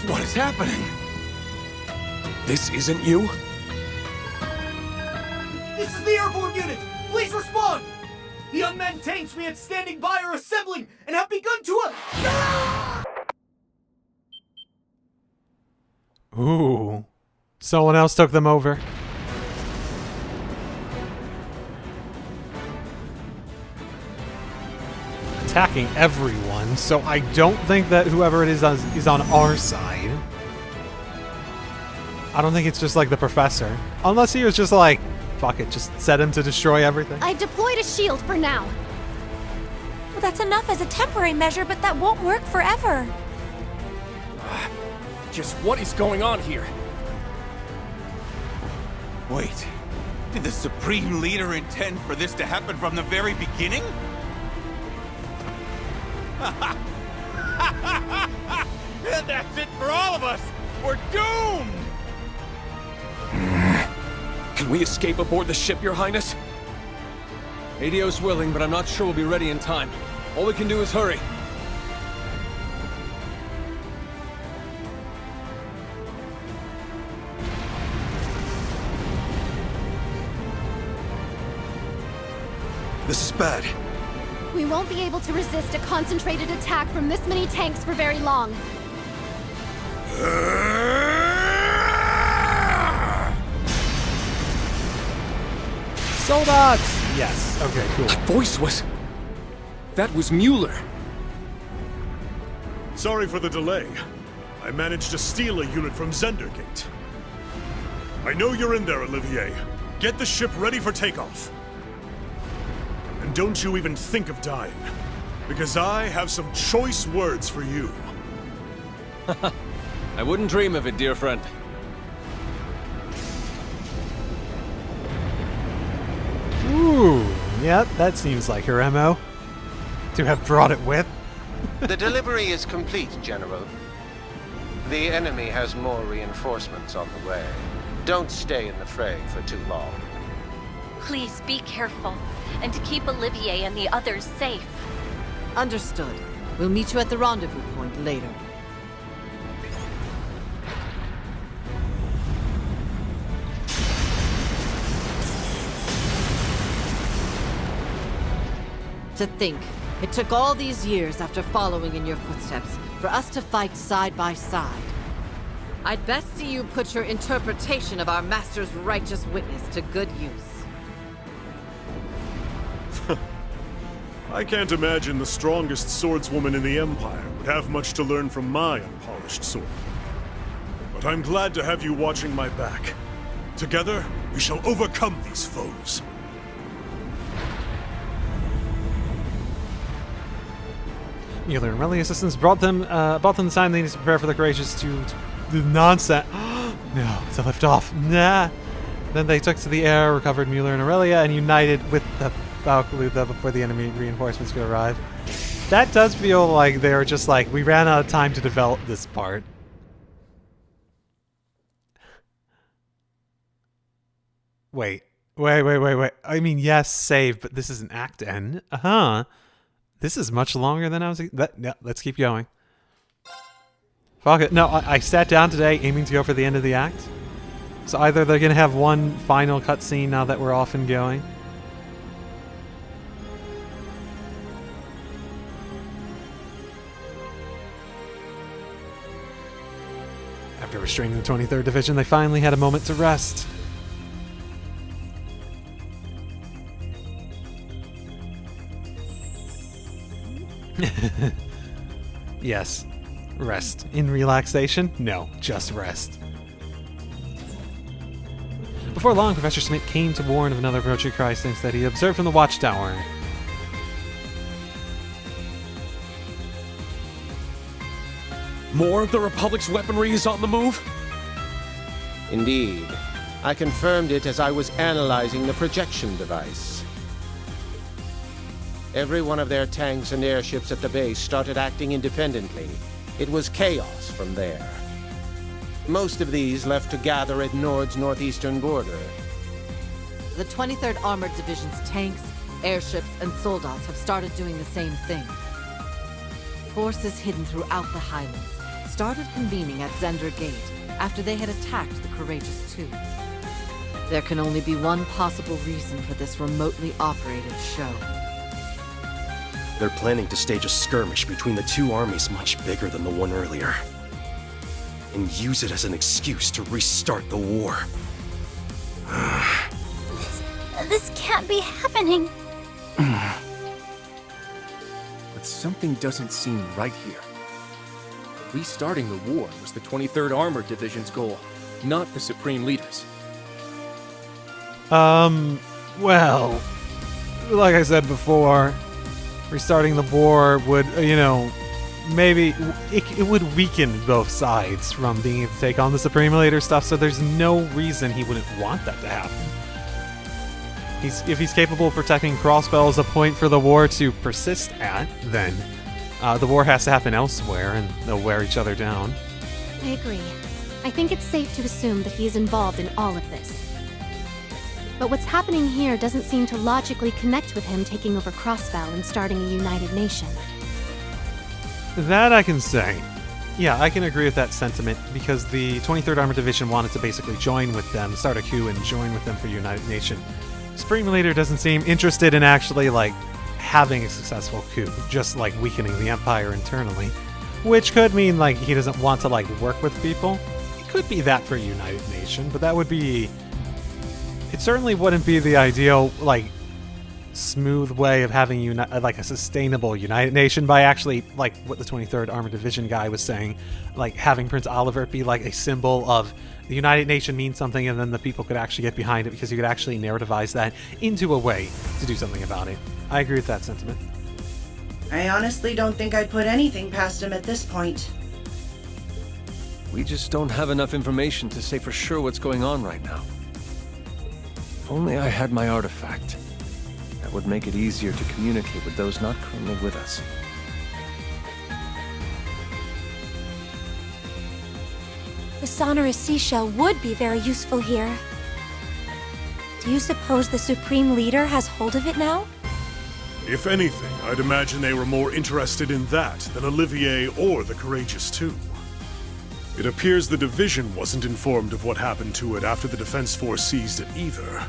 What is happening? This isn't you? This is the airborne unit! Please respond! The unmanned tanks we had standing by are assembling and have begun to Ooh. Someone else took them over. Attacking everyone, so I don't think that whoever it is on our side. I don't think it's just like the professor. Unless he was just like, fuck it, just set him to destroy everything. I've deployed a shield for now. Well, that's enough as a temporary measure, but that won't work forever. Just what is going on here? Wait, did the Supreme Leader intend for this to happen from the very beginning? And that's it for all of us! We're doomed! Can we escape aboard the ship, Your Highness? ADO's willing, but I'm not sure we'll be ready in time. All we can do is hurry. This is bad. We won't be able to resist a concentrated attack from this many tanks for very long. Soldats! Yes. Okay, cool. That voice was... That was Mueller. Sorry for the delay. I managed to steal a unit from Zendergate. I know you're in there, Olivier. Get the ship ready for takeoff. And don't you even think of dying, because I have some choice words for you. I wouldn't dream of it, dear friend. Ooh, yep, that seems like her MO. To have brought it with. The delivery is complete, General. The enemy has more reinforcements on the way. Don't stay in the fray for too long. Please be careful, and to keep Olivier and the others safe. Understood. We'll meet you at the rendezvous point later. To think, it took all these years after following in your footsteps for us to fight side by side. I'd best see you put your interpretation of our master's righteous witness to good use. I can't imagine the strongest swordswoman in the Empire would have much to learn from my unpolished sword. But I'm glad to have you watching my back. Together, we shall overcome these foes. Mueller and Relly assistants brought them the time they needed to prepare for the courageous to the nonsense. No, to lift off. Nah. Then they took to the air, recovered Mueller and Aurelia, and united with the Valkyluta before the enemy reinforcements could arrive. That does feel like they were just like, we ran out of time to develop this part. Wait. I mean, yes, save, but this is an act end. Uh-huh. This is much longer than I was... No, let's keep going. Fuck it. No, I sat down today aiming to go for the end of the act. So either they're going to have one final cutscene now that we're off and going. After restraining the 23rd Division, they finally had a moment to rest. Yes. Rest. In relaxation? No, just rest. Before long, Professor Smith came to warn of another approaching crisis that he observed from the watchtower. More of the Republic's weaponry is on the move? Indeed. I confirmed it as I was analyzing the projection device. Every one of their tanks and airships at the base started acting independently. It was chaos from there. Most of these left to gather at Nord's northeastern border. The 23rd Armored Division's tanks, airships, and soldats have started doing the same thing. Forces hidden throughout the highlands, started convening at Zender Gate after they had attacked the Courageous Two. There can only be one possible reason for this remotely operated show. They're planning to stage a skirmish between the two armies much bigger than the one earlier. And use it as an excuse to restart the war. This can't be happening. But something doesn't seem right here. Restarting the war was the 23rd Armored Division's goal, not the Supreme Leader's. Well, like I said before, restarting the war would, maybe it would weaken both sides from being able to take on the Supreme Leader stuff, so there's no reason he wouldn't want that to happen. If he's capable of protecting Crossbell as a point for the war to persist at, then the war has to happen elsewhere, and they'll wear each other down. I agree. I think it's safe to assume that he is involved in all of this. But what's happening here doesn't seem to logically connect with him taking over Crossbell and starting a united nation. That I can say. Yeah, I can agree with that sentiment, because the 23rd Armored Division wanted to basically join with them, start a coup and join with them for United Nation. Supreme Leader doesn't seem interested in actually, having a successful coup, just, weakening the Empire internally. Which could mean, he doesn't want to, work with people. It could be that for United Nation, but that would be... It certainly wouldn't be the ideal, smooth way of having a sustainable United Nation by actually, what the 23rd Armored Division guy was saying, having Prince Oliver be a symbol of the United Nation means something, and then the people could actually get behind it because you could actually narrativize that into a way to do something about it. I agree with that sentiment. I honestly don't think I'd put anything past him at this point. We just don't have enough information to say for sure what's going on right now. If only I had my artifact. That would make it easier to communicate with those not currently with us. The sonorous seashell would be very useful here. Do you suppose the Supreme Leader has hold of it now? If anything, I'd imagine they were more interested in that than Olivier or the Courageous Two. It appears the Division wasn't informed of what happened to it after the Defense Force seized it either.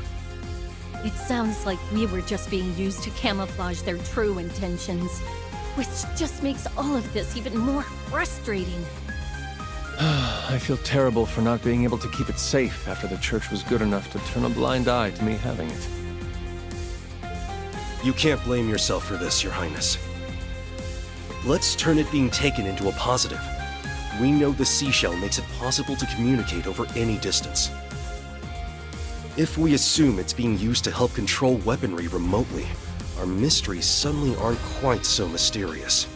It sounds like we were just being used to camouflage their true intentions, which just makes all of this even more frustrating. I feel terrible for not being able to keep it safe after the Church was good enough to turn a blind eye to me having it. You can't blame yourself for this, Your Highness. Let's turn it being taken into a positive. We know the seashell makes it possible to communicate over any distance. If we assume it's being used to help control weaponry remotely, our mysteries suddenly aren't quite so mysterious.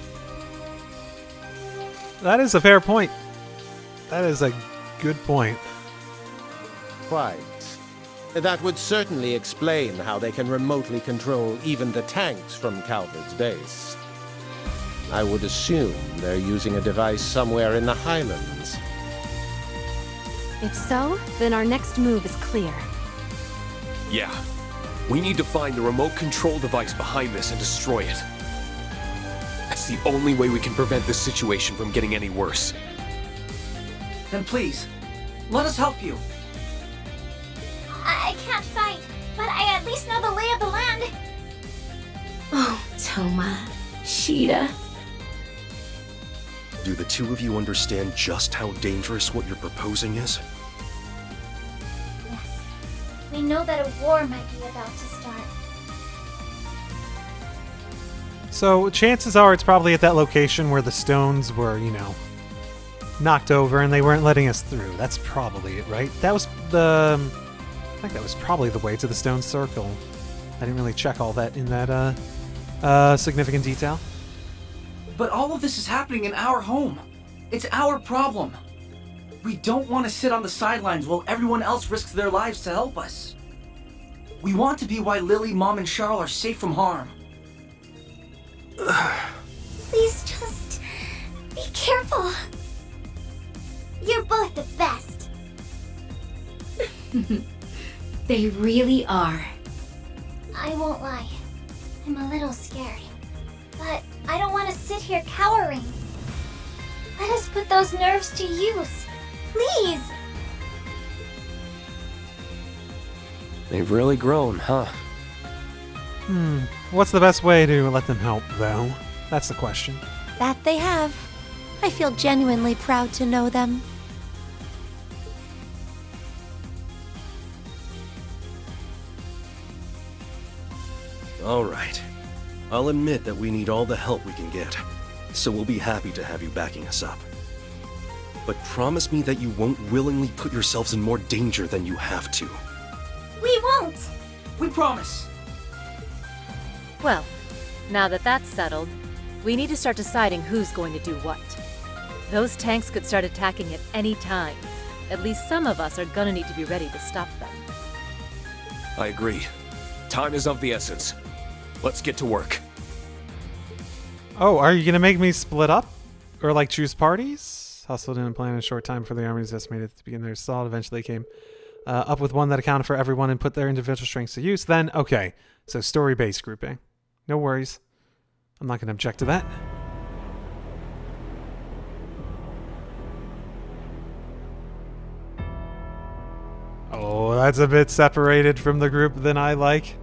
That is a fair point. That is a good point. Quite. That would certainly explain how they can remotely control even the tanks from Calvard's base. I would assume they're using a device somewhere in the highlands. If so, then our next move is clear. Yeah. We need to find the remote control device behind this and destroy it. That's the only way we can prevent this situation from getting any worse. Then please, let us help you. I can't fight, but I at least know the lay of the land. Oh, Toma, Sheeta. Do the two of you understand just how dangerous what you're proposing is? Yes. We know that a war might be about to start. So chances are it's probably at that location where the stones were, knocked over and they weren't letting us through. That's probably it, right? That was I think that was probably the way to the stone circle. I didn't really check all that in that significant detail. But all of this is happening in our home. It's our problem. We don't want to sit on the sidelines while everyone else risks their lives to help us. We want to be why Lily, Mom, and Charles are safe from harm. Please just be careful. You're both the best. They really are. I won't lie. I'm a little scared. But I don't want to sit here cowering. Let us put those nerves to use. Please! They've really grown, huh? What's the best way to let them help, though? That's the question. That they have. I feel genuinely proud to know them. All right. I'll admit that we need all the help we can get, so we'll be happy to have you backing us up. But promise me that you won't willingly put yourselves in more danger than you have to. We won't! We promise! Well, now that that's settled, we need to start deciding who's going to do what. Those tanks could start attacking at any time. At least some of us are gonna need to be ready to stop them. I agree. Time is of the essence. Let's get to work. Oh, are you gonna make me split up? Or like choose parties? Hustled in and planned in a short time for the armies estimated to begin their assault. Eventually they came up with one that accounted for everyone and put their individual strengths to use. Then, okay. So story-based grouping. No worries. I'm not gonna object to that. Oh, that's a bit separated from the group than I like.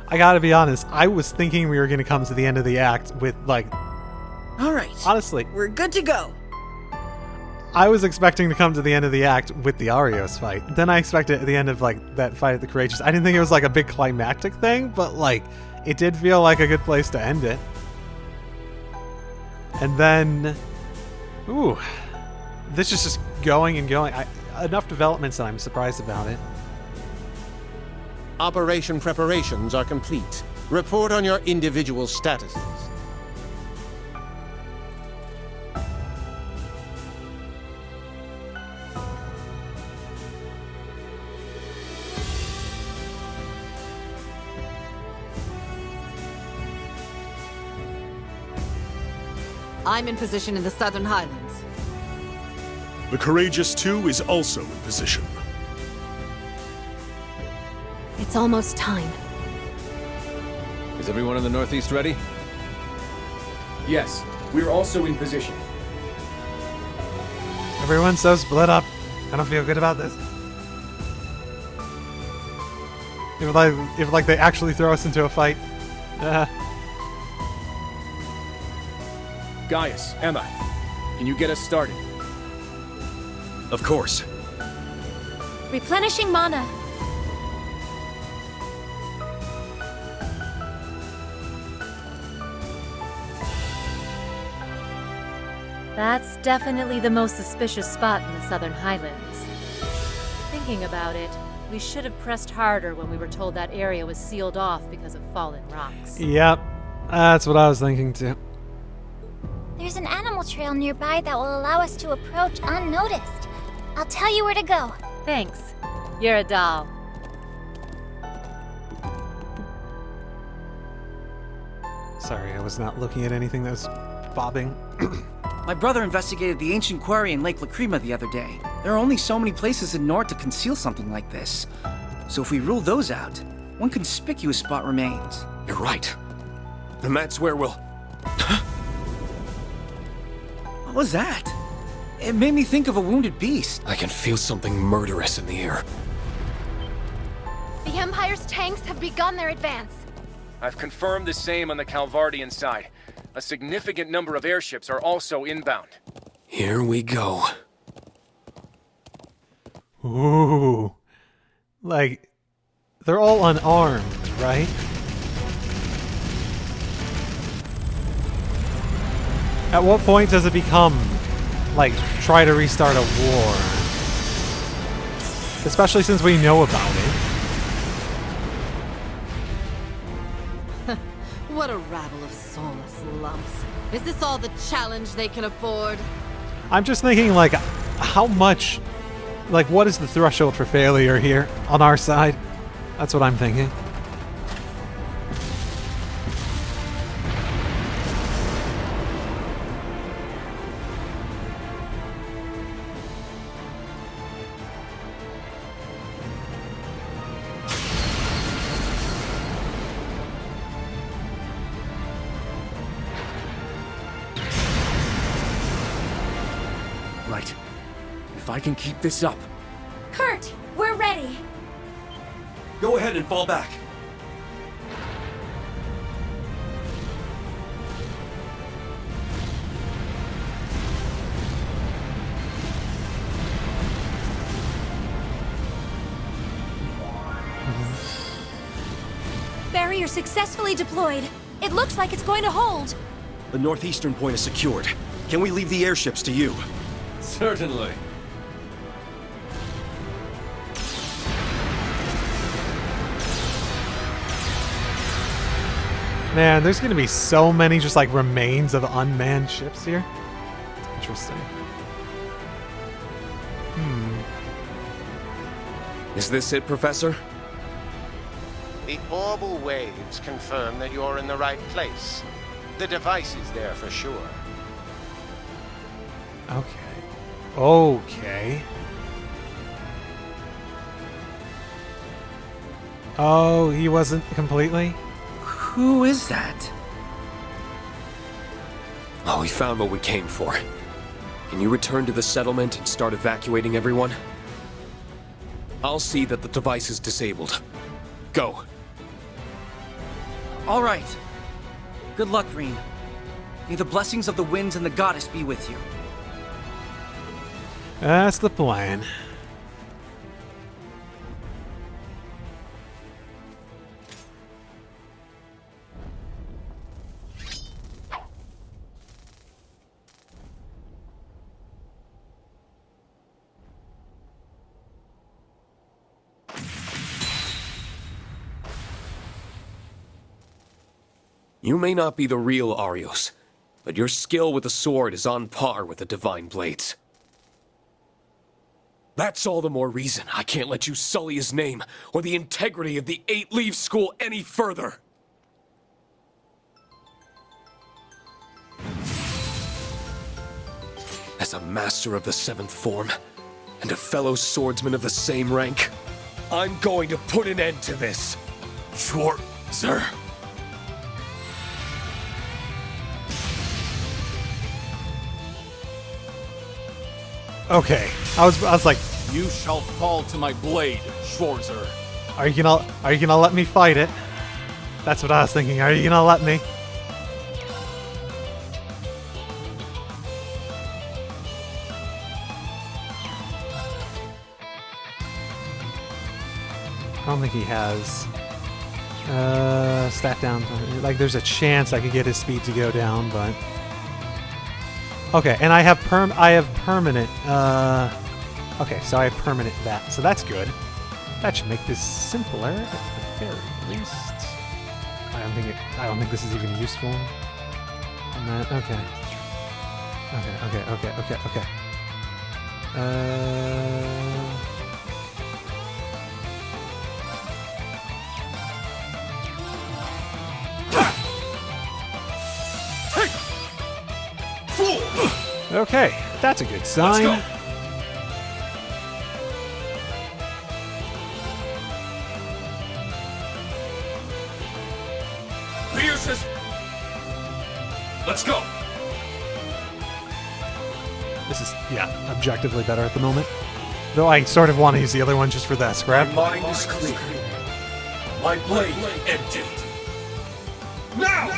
I gotta be honest, I was thinking we were gonna come to the end of the act with, like... Alright. Honestly. We're good to go. I was expecting to come to the end of the act with the Arios fight. Then I expected at the end of, like, that fight at the Courageous. I didn't think it was, like, a big climactic thing, but, like, it did feel like a good place to end it. And then... Ooh. This is just going and going. Enough developments that I'm surprised about it. Operation preparations are complete. Report on your individual statuses. I'm in position in the Southern Highlands. The Courageous 2 is also in position. It's almost time. Is everyone in the Northeast ready? Yes, we're also in position. Everyone's so split up. I don't feel good about this. If like they actually throw us into a fight. Gaius, Emma, can you get us started? Of course. Replenishing mana. That's definitely the most suspicious spot in the Southern Highlands. Thinking about it, we should have pressed harder when we were told that area was sealed off because of fallen rocks. Yep, that's what I was thinking too. There's an animal trail nearby that will allow us to approach unnoticed. I'll tell you where to go. Thanks. You're a doll. Sorry, I was not looking at anything that was bobbing. My brother investigated the ancient quarry in Lake Lacrima the other day. There are only so many places in Nord to conceal something like this. So if we rule those out, one conspicuous spot remains. You're right. And that's where we'll... What was that? It made me think of a wounded beast. I can feel something murderous in the air. The Empire's tanks have begun their advance. I've confirmed the same on the Calvardian side. A significant number of airships are also inbound. Here we go. Ooh. Like, they're all unarmed, right? At what point does it become, like, try to restart a war? Especially since we know about it. What a rabble of soulless lumps. Is this all the challenge they can afford? I'm just thinking, like, how much... Like, what is the threshold for failure here on our side? That's what I'm thinking. right. If I can keep this up... Kurt, we're ready. Go ahead and fall back. Barrier successfully deployed. It looks like it's going to hold. The northeastern point is secured. Can we leave the airships to you? Certainly. Man, there's gonna be so many just like remains of unmanned ships here. Interesting. Is this it, Professor? The orbal waves confirm that you're in the right place. The device is there for sure. Okay. Okay. Oh, he wasn't completely? Who is that? Oh, we found what we came for. Can you return to the settlement and start evacuating everyone? I'll see that the device is disabled. Go. All right. Good luck, Rean. May the blessings of the winds and the goddess be with you. That's the plan. You may not be the real Arios, but your skill with the sword is on par with the Divine Blades. That's all the more reason I can't let you sully his name or the integrity of the 8-Leaf School any further. As a master of the 7th form, and a fellow swordsman of the same rank, I'm going to put an end to this. Sir. Okay. I was like, You shall fall to my blade, Schwarzer. are you gonna let me fight it? That's what I was thinking. Are you gonna let me? I don't think he has stat down. Like, there's a chance I could get his speed to go down, but okay. And I have permanent. Okay, so I have permanent that, so that's good. That should make this simpler at the very least. I don't think this is even useful. And that, okay. Okay. Okay, that's a good sign. Let's go. Let's go. This is, yeah, objectively better at the moment. Though I sort of want to use the other one just for that scrap. My mind is clear. My blade emptied. Now!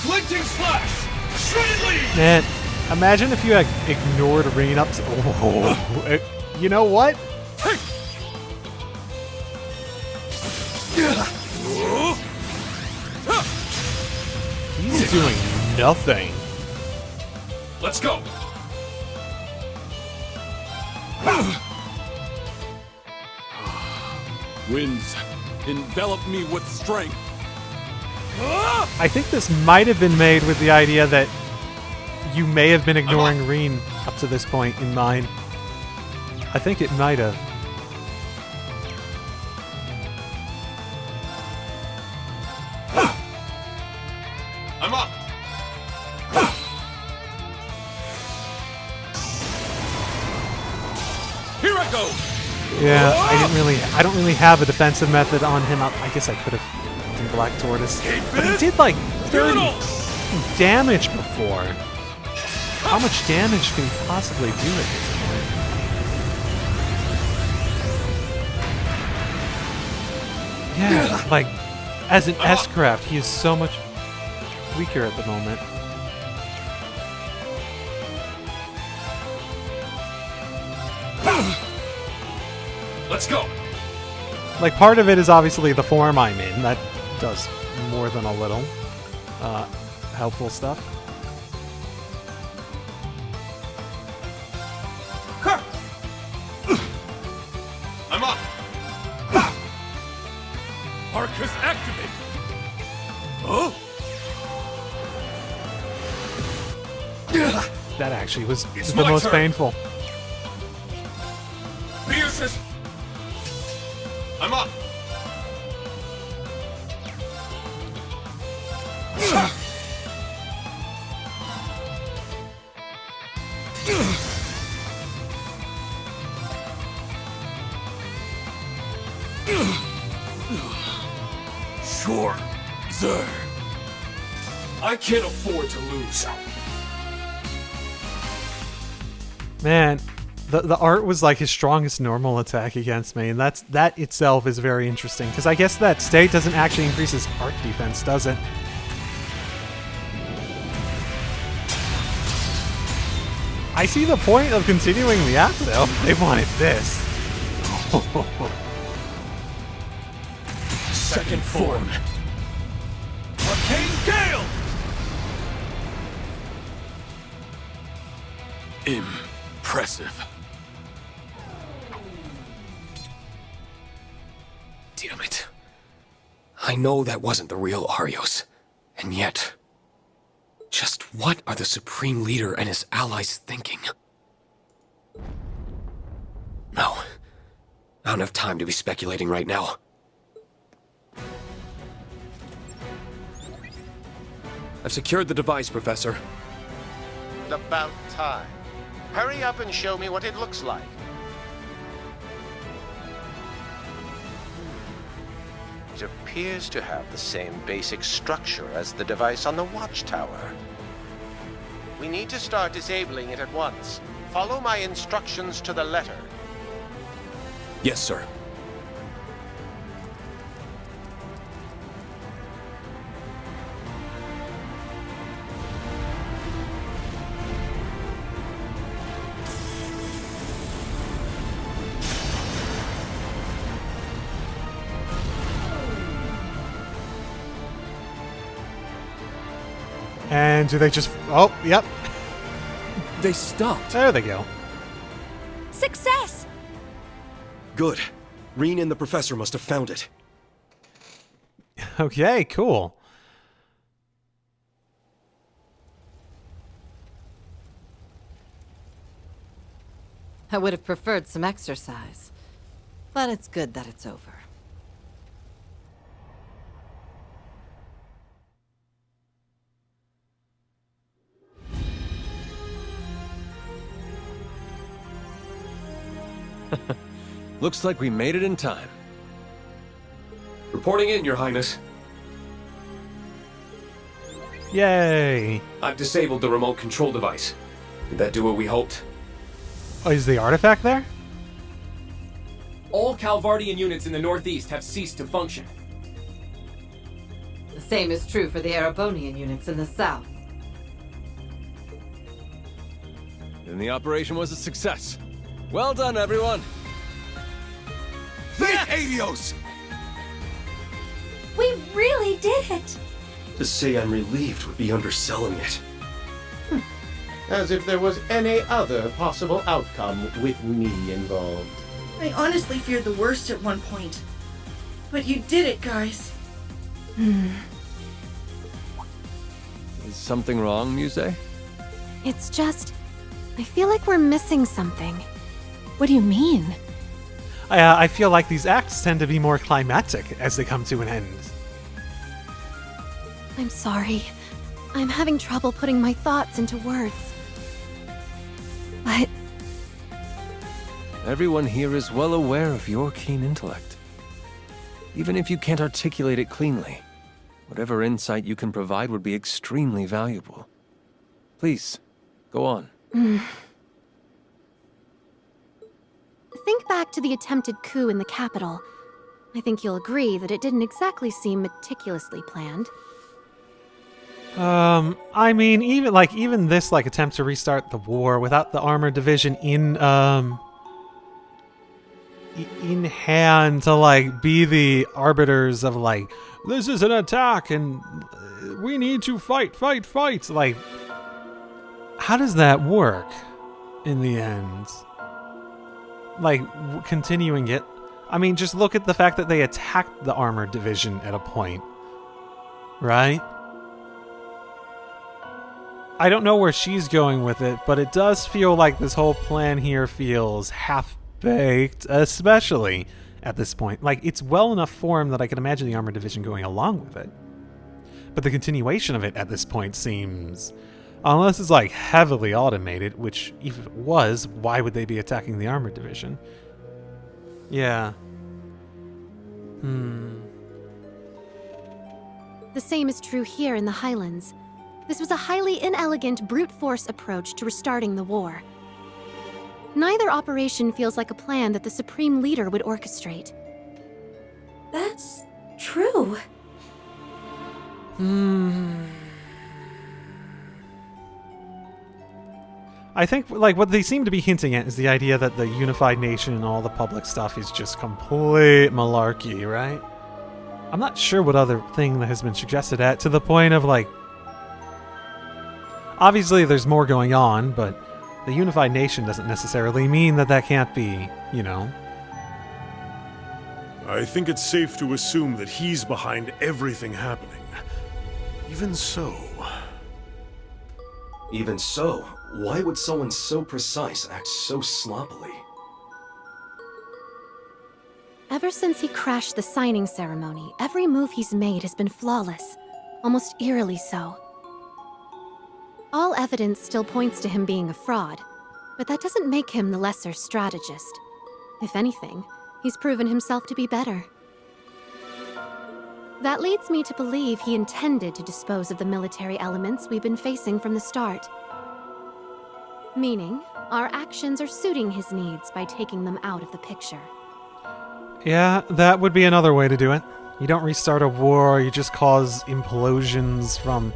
Glinting slash! Shredded lead! Man, imagine if you had ignored Rean up to... Oh, you know what? He's doing nothing. Let's go! Winds, envelop me with strength. I think this might have been made with the idea that you may have been ignoring Rean up to this point in mind. I think it might have. I'm up! Here I go! Yeah, I don't really have a defensive method on him. I guess I could have done Black Tortoise. But he did like 30 damage before. How much damage can he possibly do at this point? Yeah, like, as an S-craft, he is so much weaker at the moment. Let's go. Like, part of it is obviously the form I'm in. That does more than a little helpful stuff. I'm up. Arcus activate. Oh. That actually was It's the my most turn. painful. Pierces. I'm up. Sure, sir. I can't afford to lose. Man, the art was like his strongest normal attack against me, and that itself is very interesting, because I guess that state doesn't actually increase his art defense, does it? I see the point of continuing the act, though. They wanted this. Second form. Arcane Gale! Impressive. Damn it. I know that wasn't the real Arios. And yet... just what are the Supreme Leader and his allies thinking? No. I don't have time to be speculating right now. I've secured the device, Professor. About time. Hurry up and show me what it looks like. It appears to have the same basic structure as the device on the watchtower. We need to start disabling it at once. Follow my instructions to the letter. Yes, sir. And do they just... oh, yep. They stopped. There they go. Success! Good. REAN and the Professor must have found it. Okay, cool. I would have preferred some exercise, but it's good that it's over. Looks like we made it in time. Reporting in, Your Highness. Yay! I've disabled the remote control device. Did that do what we hoped? Oh, is the artifact there? All Calvardian units in the northeast have ceased to function. The same is true for the Erebonian units in the south. Then the operation was a success. Well done, everyone! Thank Adios! We really did it! To say I'm relieved would be underselling it. As if there was any other possible outcome with me involved. I honestly feared the worst at one point. But you did it, guys. Is something wrong, Muse? It's just... I feel like we're missing something. What do you mean? I feel like these acts tend to be more climactic as they come to an end. I'm sorry. I'm having trouble putting my thoughts into words. But... Everyone here is well aware of your keen intellect. Even if you can't articulate it cleanly, whatever insight you can provide would be extremely valuable. Please, go on. Think back to the attempted coup in the capital. I think you'll agree that it didn't exactly seem meticulously planned. I mean, even this attempt to restart the war without the armored division in hand to be the arbiters of this is an attack and we need to fight. How does that work in the end? Continuing it. I mean, just look at the fact that they attacked the armored division at a point, right? I don't know where she's going with it, but it does feel like this whole plan here feels half-baked, especially at this point. It's well enough formed that I can imagine the armored division going along with it. But the continuation of it at this point seems... Unless it's heavily automated, which if it was, why would they be attacking the armored division? Yeah. The same is true here in the highlands. This was a highly inelegant brute force approach to restarting the war. Neither operation feels like a plan that the Supreme Leader would orchestrate. That's true. I think, what they seem to be hinting at is the idea that the unified nation and all the public stuff is just complete malarkey, right? I'm not sure what other thing that has been suggested at, to the point of, obviously there's more going on, but the unified nation doesn't necessarily mean that that can't be, I think it's safe to assume that he's behind everything happening. Even so... Even so, why would someone so precise act so sloppily? Ever since he crashed the signing ceremony, every move he's made has been flawless, almost eerily so. All evidence still points to him being a fraud, but that doesn't make him the lesser strategist. If anything, he's proven himself to be better. That leads me to believe he intended to dispose of the military elements we've been facing from the start. Meaning, our actions are suiting his needs by taking them out of the picture. Yeah, that would be another way to do it. You don't restart a war, you just cause implosions from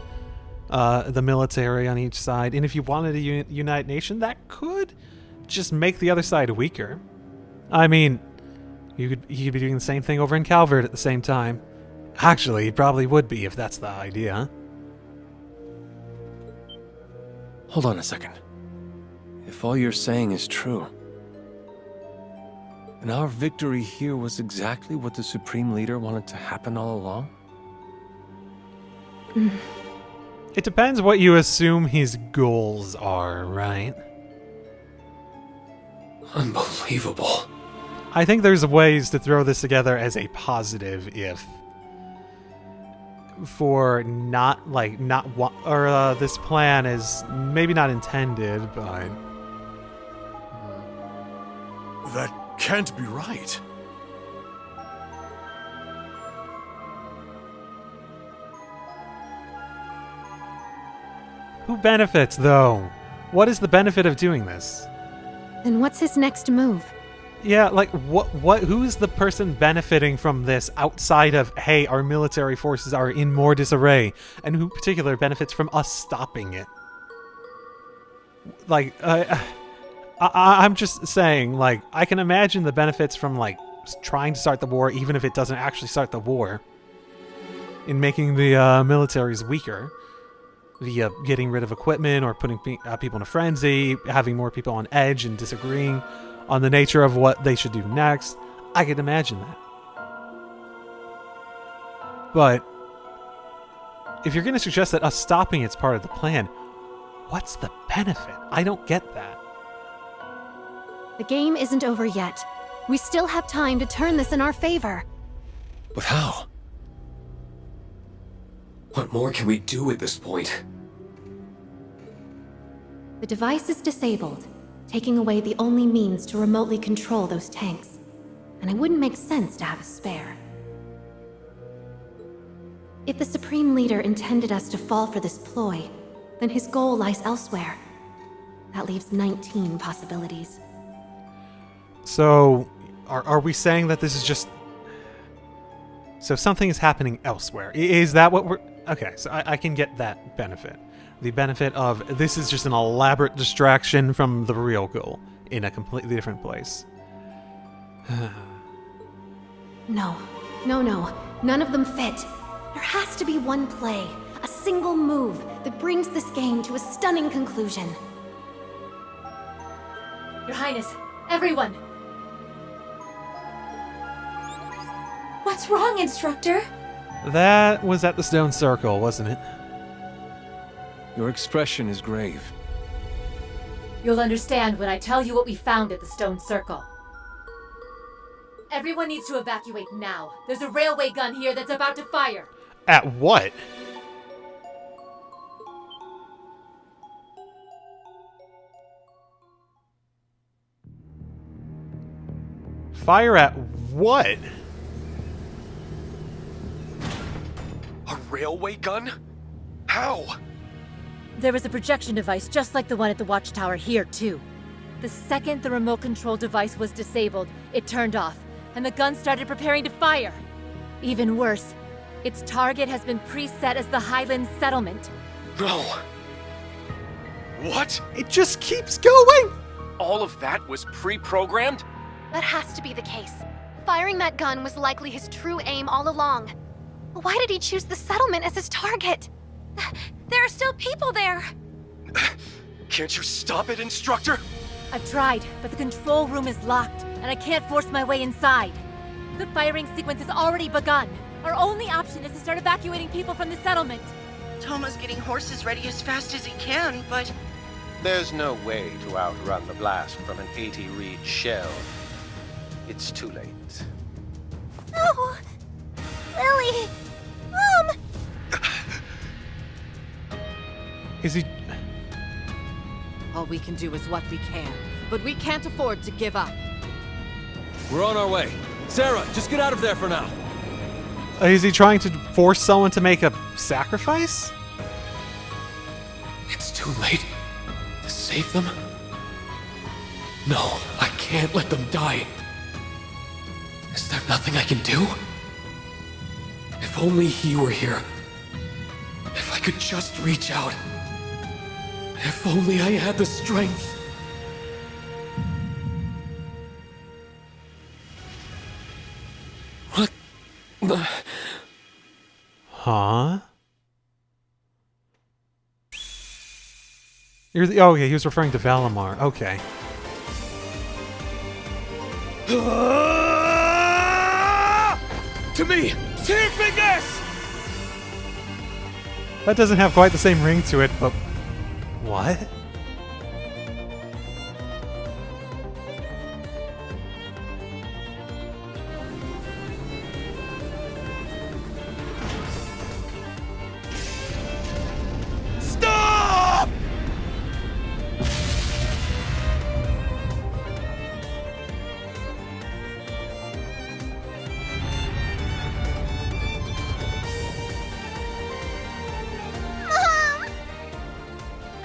the military on each side. And if you wanted a United Nation, that could just make the other side weaker. I mean, you could be doing the same thing over in Calvert at the same time. Actually, it probably would be if that's the idea. Hold on a second. If all you're saying is true, then our victory here was exactly what the Supreme Leader wanted to happen all along? It depends what you assume his goals are, right? Unbelievable. I think there's ways to throw this together as a positive if... For this plan is maybe not intended, but... That can't be right. Who benefits, though? What is the benefit of doing this? Then what's his next move? Yeah, who's the person benefiting from this outside of, hey, our military forces are in more disarray, and who in particular benefits from us stopping it? I'm just saying, I can imagine the benefits from, trying to start the war, even if it doesn't actually start the war, in making the militaries weaker, via getting rid of equipment or putting people in a frenzy, having more people on edge and disagreeing on the nature of what they should do next. I could imagine that. But if you're going to suggest that us stopping it's part of the plan, what's the benefit? I don't get that. The game isn't over yet. We still have time to turn this in our favor. But how? What more can we do at this point? The device is disabled. taking away the only means to remotely control those tanks. And it wouldn't make sense to have a spare. If the Supreme Leader intended us to fall for this ploy, then his goal lies elsewhere. That leaves 19 possibilities. So, are we saying that this is just... So something is happening elsewhere. Is that what we're... Okay, so I can get that benefit. The benefit of this is just an elaborate distraction from the real goal in a completely different place. No. None of them fit. There has to be one play, a single move that brings this game to a stunning conclusion. Your Highness, everyone! What's wrong, Instructor? That was at the stone circle, wasn't it? Your expression is grave. You'll understand when I tell you what we found at the stone circle. Everyone needs to evacuate now. There's a railway gun here that's about to fire. At what? Fire at what? A railway gun? How? There was a projection device just like the one at the watchtower here, too. The second the remote control device was disabled, it turned off, and the gun started preparing to fire. Even worse, its target has been preset as the Highlands settlement. No. What? It just keeps going! All of that was pre-programmed? That has to be the case. Firing that gun was likely his true aim all along. But why did he choose the settlement as his target? There are still people there! Can't you stop it, Instructor? I've tried, but the control room is locked, and I can't force my way inside. The firing sequence has already begun. Our only option is to start evacuating people from the settlement. Thoma's getting horses ready as fast as he can, but... There's no way to outrun the blast from an 80-reed shell. It's too late. No! Lily! Mom! Is he... All we can do is what we can, but we can't afford to give up. We're on our way. Sarah, just get out of there for now. Is he trying to force someone to make a sacrifice? It's too late to save them. No, I can't let them die. Is there nothing I can do? If only he were here. If I could just reach out. If only I had the strength. What the... Huh? You're the... Oh, okay, he was referring to Valimar. Okay. To me! Tear fingers! That doesn't have quite the same ring to it, but... What? Stop!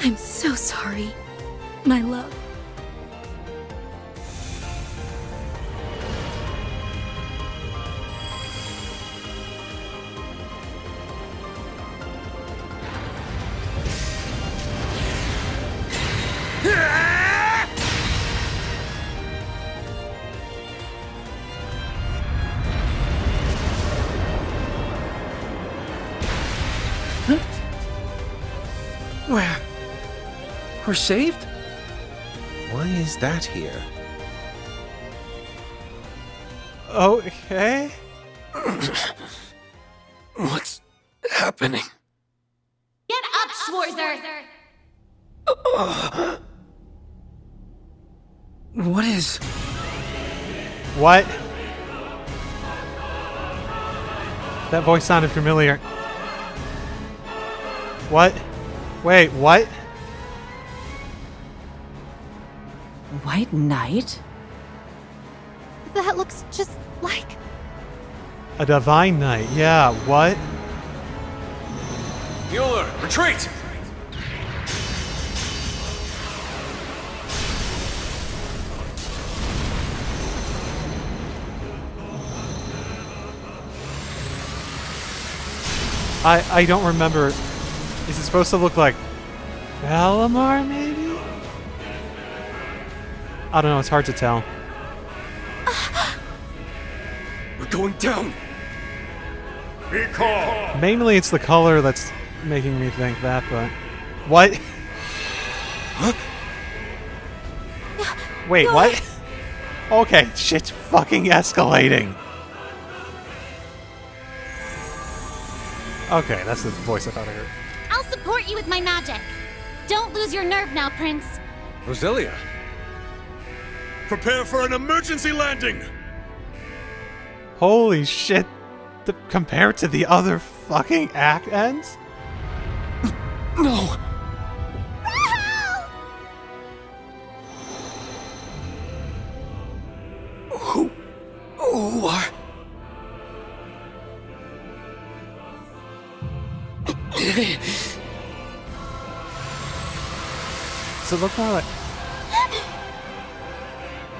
I'm so sorry, my love. We're saved? Why is that here? Okay. What's happening? Get up, Schwarzer! What is... What? That voice sounded familiar. What? Wait, what? White Knight? That looks just like... A divine knight. Yeah, what? Mueller, retreat! I don't remember. Is it supposed to look like Valamar, maybe? I don't know, it's hard to tell. We're going down! Be calm! Mainly it's the color that's making me think that, but... What? Huh? Wait, what? Okay, shit's fucking escalating. Okay, that's the voice I thought I heard. I'll support you with my magic. Don't lose your nerve now, Prince. Roselia. Prepare for an emergency landing! Holy shit. Compared to the other fucking act ends? No! Who are... Does it look more like...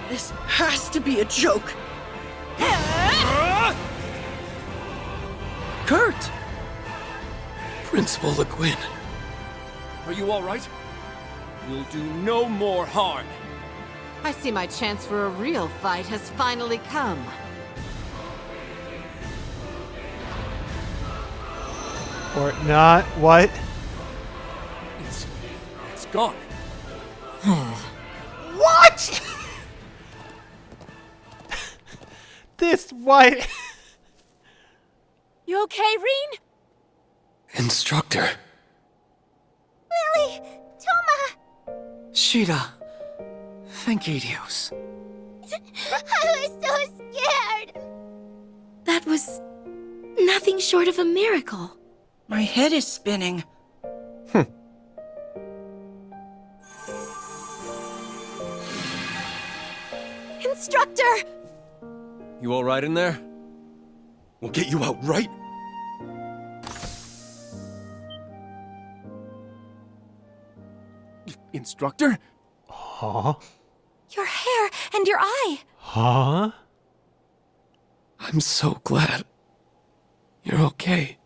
This has to be a joke. Kurt! Principal Le Guin. Are you all right? We'll do no more harm. I see my chance for a real fight has finally come. Or not. What? It's gone. What? This white... You okay, Rean? Instructor. Lily! Toma! Sheeta. Thankidios. I was so scared! That was nothing short of a miracle. My head is spinning. Instructor! You all right in there? We'll get you out, right? Instructor? Huh? Your hair and your eye. Huh? I'm so glad. You're okay.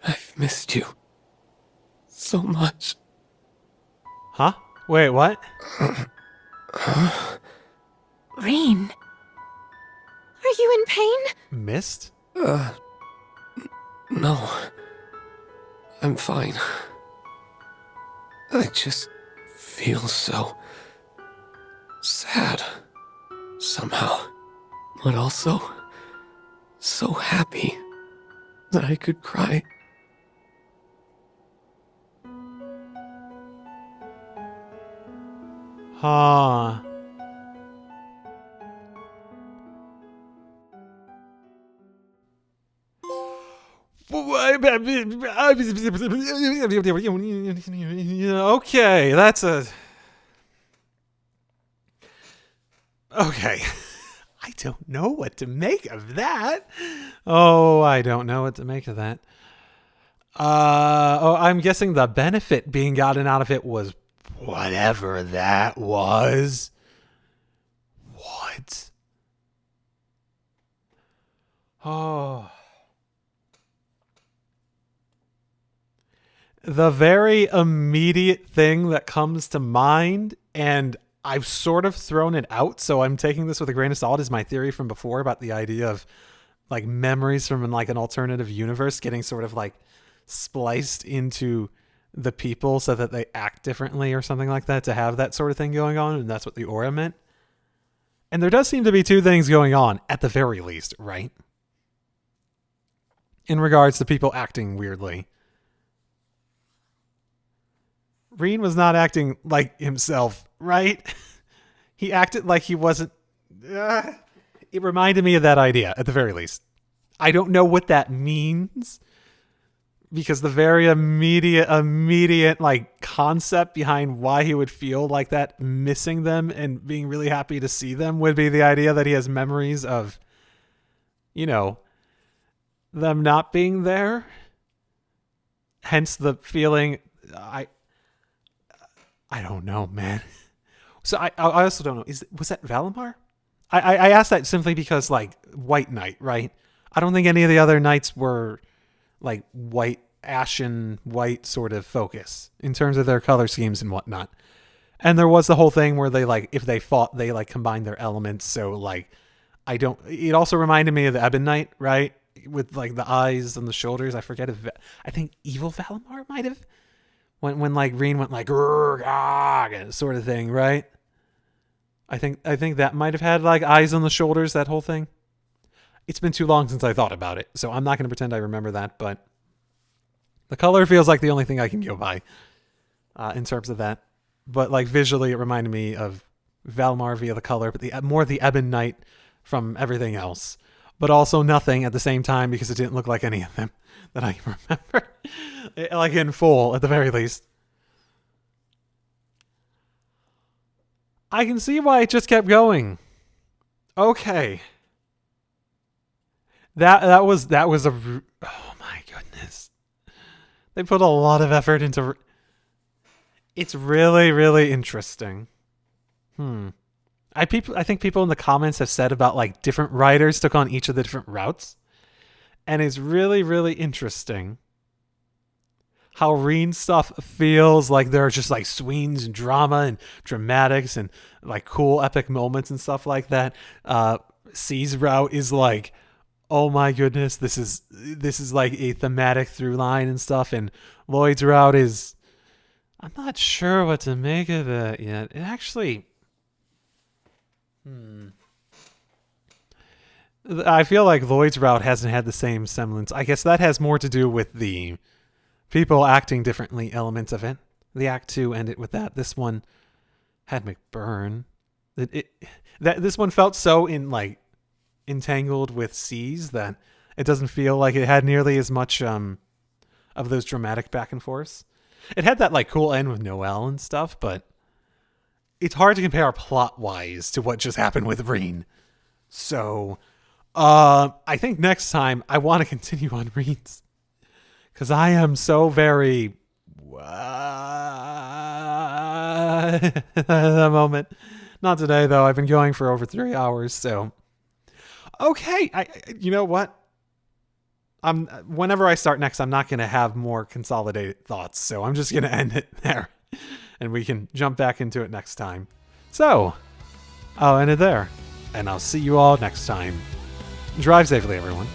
I've missed you. So much. Huh? Wait, what? Rean. Are you in pain? Missed? No. I'm fine. I just feel so... sad. Somehow. But also... so happy that I could cry. Huh. Okay, that's a... Okay. I don't know what to make of that. Oh, I don't know what to make of that. Oh, I'm guessing the benefit being gotten out of it was whatever that was. What? Oh. The very immediate thing that comes to mind, and I've sort of thrown it out, so I'm taking this with a grain of salt, is my theory from before about the idea of like memories from like an alternative universe getting sort of like spliced into the people so that they act differently or something like that, to have that sort of thing going on, and that's what the aura meant. And there does seem to be two things going on, at the very least, right? In regards to people acting weirdly. Rean was not acting like himself, right? He acted like he wasn't... It reminded me of that idea, at the very least. I don't know what that means. because the very immediate like concept behind why he would feel like that, missing them and being really happy to see them, would be the idea that he has memories of, you know, them not being there. Hence the feeling. I don't know, man. So I also don't know. Was that Valimar? I asked that simply because, like, White Knight, right? I don't think any of the other knights were like white, ashen white sort of focus in terms of their color schemes and whatnot. And there was the whole thing where they, like, if they fought, they like combined their elements. So like, it also reminded me of the Ebon Knight, right? With like the eyes and the shoulders. I forget if, I think Evil Valimar might have, when like REAN went like, sort of thing, right? I think that might have had like eyes on the shoulders, that whole thing. It's been too long since I thought about it, so I'm not going to pretend I remember that, but the color feels like the only thing I can go by in terms of that. But like visually, it reminded me of Valimar via the color, but more the Ebon Knight from everything else. But also nothing at the same time because it didn't look like any of them that I can remember. Like in full, at the very least. I can see why it just kept going. Okay. That was a, oh my goodness. They put a lot of effort into, it's really, really interesting. I think people in the comments have said about like different writers took on each of the different routes. And it's really, really interesting how REAN stuff feels like there are just like swoons and drama and dramatics and like cool epic moments and stuff like that. C's route is like, oh my goodness, this is like a thematic through line and stuff. And Lloyd's route is, I'm not sure what to make of it yet. It actually, I feel like Lloyd's route hasn't had the same semblance. I guess that has more to do with the people acting differently elements of it. The Act 2 ended with that. This one had McBurn. This one felt so entangled with C's that it doesn't feel like it had nearly as much of those dramatic back and forths. It had that like cool end with Noelle and stuff, but it's hard to compare plot-wise to what just happened with REAN. So I think next time I want to continue on REAN's, because I am so very at the moment. Not today though. I've been going for over 3 hours. So okay, you know what? Whenever I start next, I'm not going to have more consolidated thoughts. So I'm just going to end it there, and we can jump back into it next time. So I'll end it there, and I'll see you all next time. Drive safely, everyone.